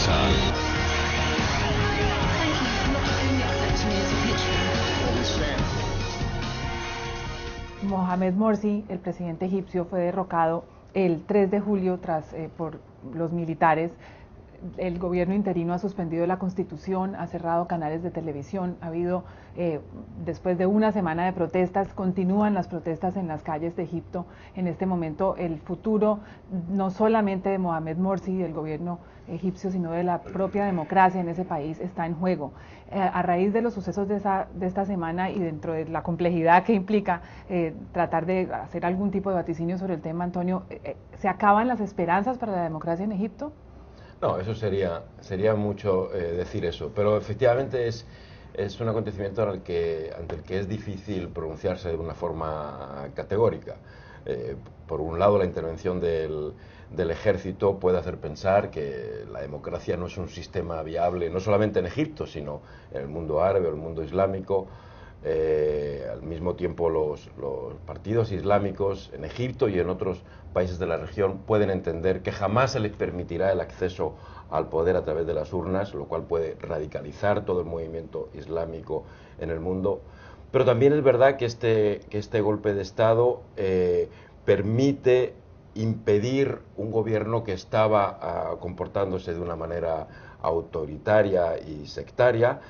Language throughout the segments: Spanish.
son. Mohamed Morsi, el presidente egipcio, fue derrocado el 3 de julio por los militares. El gobierno interino ha suspendido la constitución, ha cerrado canales de televisión, ha habido, después de una semana de protestas, continúan las protestas en las calles de Egipto. En este momento el futuro no solamente de Mohamed Morsi y del gobierno egipcio, sino de la propia democracia en ese país está en juego. A raíz de los sucesos de esta semana y dentro de la complejidad que implica tratar de hacer algún tipo de vaticinio sobre el tema, Antonio, ¿se acaban las esperanzas para la democracia en Egipto? No, eso sería mucho decir eso, pero efectivamente es un acontecimiento ante el que es difícil pronunciarse de una forma categórica. Por un lado, la intervención del ejército puede hacer pensar que la democracia no es un sistema viable, no solamente en Egipto, sino en el mundo árabe o el mundo islámico. Al mismo tiempo, los partidos islámicos en Egipto y en otros países de la región pueden entender que jamás se les permitirá el acceso al poder a través de las urnas, lo cual puede radicalizar todo el movimiento islámico en el mundo. Pero también es verdad que este golpe de Estado permite impedir un gobierno que estaba comportándose de una manera autoritaria y sectaria,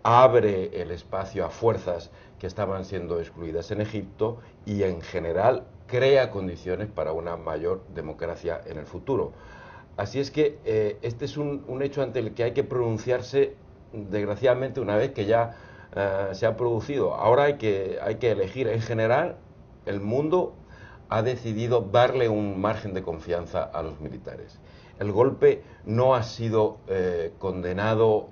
abre el espacio a fuerzas que estaban siendo excluidas en Egipto y en general crea condiciones para una mayor democracia en el futuro. Así es que este es un hecho ante el que hay que pronunciarse, desgraciadamente, una vez que ya se ha producido. Ahora hay que elegir. En general, el mundo ha decidido darle un margen de confianza a los militares. El golpe no ha sido condenado,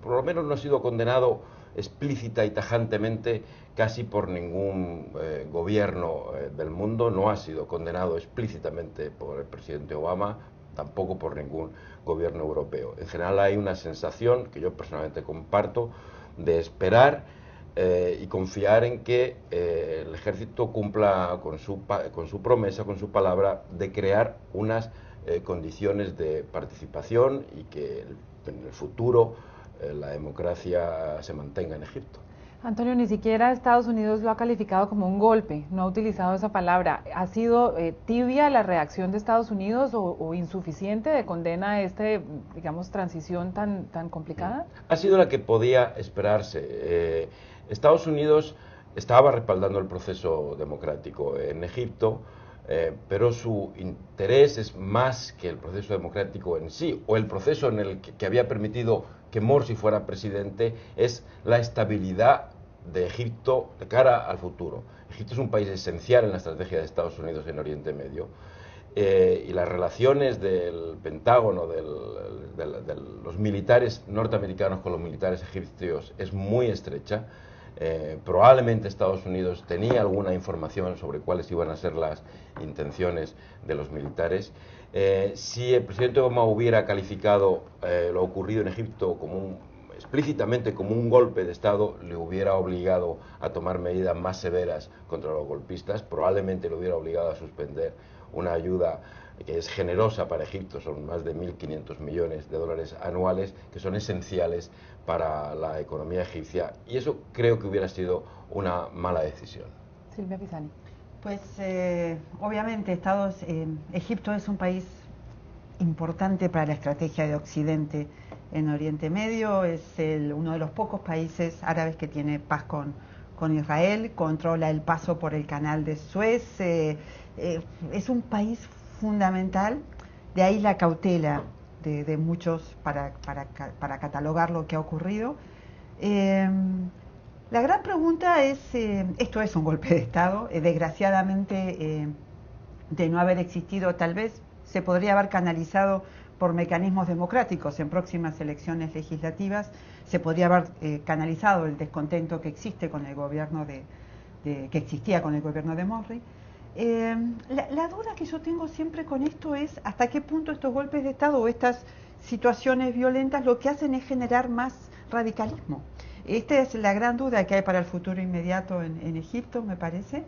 por lo menos no ha sido condenado explícita y tajantemente casi por ningún gobierno del mundo, no ha sido condenado explícitamente por el presidente Obama, tampoco por ningún gobierno europeo. En general hay una sensación, que yo personalmente comparto, de esperar y confiar en que el ejército cumpla con su promesa, con su palabra, de crear unas condiciones de participación y que en el futuro la democracia se mantenga en Egipto. Antonio, ni siquiera Estados Unidos lo ha calificado como un golpe, no ha utilizado esa palabra. ¿Ha sido tibia la reacción de Estados Unidos o insuficiente de condena a digamos, transición tan complicada? Ha sido la que podía esperarse. Estados Unidos estaba respaldando el proceso democrático en Egipto, pero su interés es más que el proceso democrático en sí, o el proceso en el que había permitido que Morsi fuera presidente, es la estabilidad de Egipto de cara al futuro. Egipto es un país esencial en la estrategia de Estados Unidos en Oriente Medio, y las relaciones del Pentágono, de los militares norteamericanos con los militares egipcios es muy estrecha. Probablemente Estados Unidos tenía alguna información sobre cuáles iban a ser las intenciones de los militares. Si el presidente Obama hubiera calificado lo ocurrido en Egipto explícitamente como un golpe de Estado, le hubiera obligado a tomar medidas más severas contra los golpistas, probablemente le hubiera obligado a suspender una ayuda que es generosa para Egipto, son más de 1.500 millones de dólares anuales, que son esenciales para la economía egipcia, y eso creo que hubiera sido una mala decisión. Silvia Pisani. Pues obviamente Egipto es un país importante para la estrategia de Occidente en Oriente Medio, es uno de los pocos países árabes que tiene paz con Israel, controla el paso por el canal de Suez, es un país fundamental, de ahí la cautela de muchos para catalogar lo que ha ocurrido. La gran pregunta es, esto es un golpe de Estado, desgraciadamente de no haber existido, tal vez se podría haber canalizado por mecanismos democráticos en próximas elecciones legislativas, se podría haber canalizado el descontento que existe con el gobierno que existía con el gobierno de Morsi. La duda que yo tengo siempre con esto es hasta qué punto estos golpes de Estado o estas situaciones violentas lo que hacen es generar más radicalismo. Esta es la gran duda que hay para el futuro inmediato en Egipto, me parece.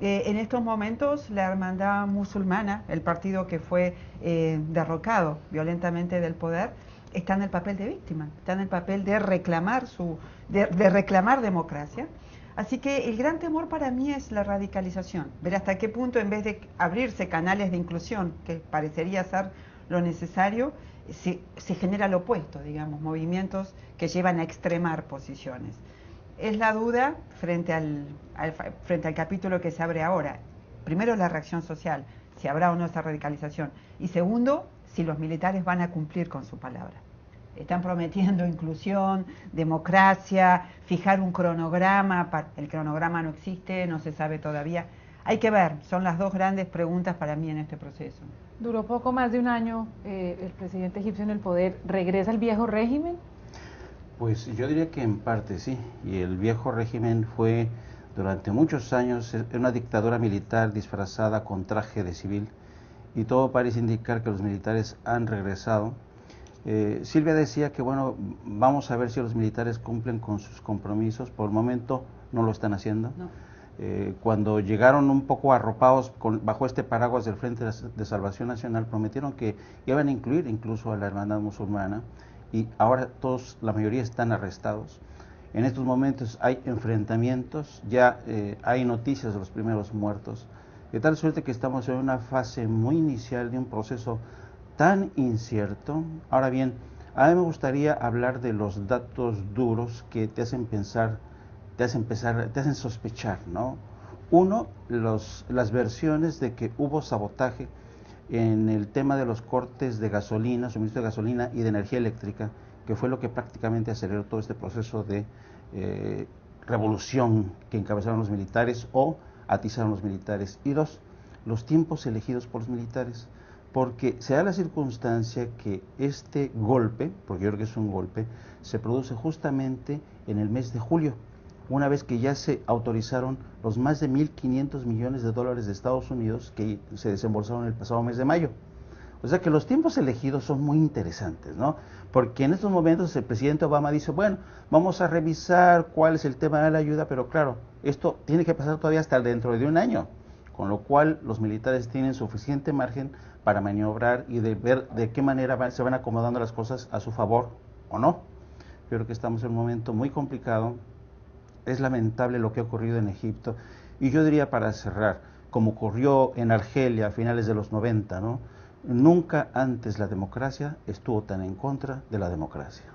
En estos momentos la Hermandad Musulmana, el partido que fue derrocado violentamente del poder, está en el papel de víctima, está en el papel de reclamar de reclamar democracia. Así que el gran temor para mí es la radicalización, ver hasta qué punto, en vez de abrirse canales de inclusión, que parecería ser lo necesario, se genera lo opuesto, digamos, movimientos que llevan a extremar posiciones. Es la duda frente al capítulo que se abre ahora. Primero, la reacción social, si habrá o no esa radicalización. Y segundo, si los militares van a cumplir con su palabra. Están prometiendo inclusión, democracia, fijar un cronograma. El cronograma no existe, no se sabe todavía. Hay que ver, son las dos grandes preguntas para mí en este proceso. Duró poco más de un año el presidente egipcio en el poder. ¿Regresa el viejo régimen? Pues yo diría que en parte sí, y el viejo régimen fue durante muchos años una dictadura militar disfrazada con traje de civil, y todo parece indicar que los militares han regresado. Silvia decía que bueno, vamos a ver si los militares cumplen con sus compromisos. Por el momento no lo están haciendo. No. Cuando llegaron un poco arropados bajo este paraguas del Frente de Salvación Nacional, prometieron que iban a incluir incluso a la Hermandad Musulmana, y ahora la mayoría están arrestados. En estos momentos hay enfrentamientos, ya hay noticias de los primeros muertos, de tal suerte que estamos en una fase muy inicial de un proceso tan incierto. Ahora bien, a mí me gustaría hablar de los datos duros que te hacen pensar, te hacen sospechar, ¿no? Uno, las versiones de que hubo sabotaje en el tema de los cortes de gasolina, suministro de gasolina y de energía eléctrica, que fue lo que prácticamente aceleró todo este proceso de revolución que encabezaron los militares o atizaron los militares. Y dos, los tiempos elegidos por los militares, porque se da la circunstancia que este golpe, porque yo creo que es un golpe, se produce justamente en el mes de julio, una vez que ya se autorizaron los más de 1.500 millones de dólares de Estados Unidos que se desembolsaron el pasado mes de mayo. O sea que los tiempos elegidos son muy interesantes, ¿no? Porque en estos momentos el presidente Obama dice, bueno, vamos a revisar cuál es el tema de la ayuda, pero claro, esto tiene que pasar todavía hasta dentro de un año, con lo cual los militares tienen suficiente margen para maniobrar y de ver de qué manera se van acomodando las cosas a su favor o no. Yo creo que estamos en un momento muy complicado. Es lamentable lo que ha ocurrido en Egipto, y yo diría, para cerrar, como ocurrió en Argelia a finales de los 90, ¿no? Nunca antes la democracia estuvo tan en contra de la democracia.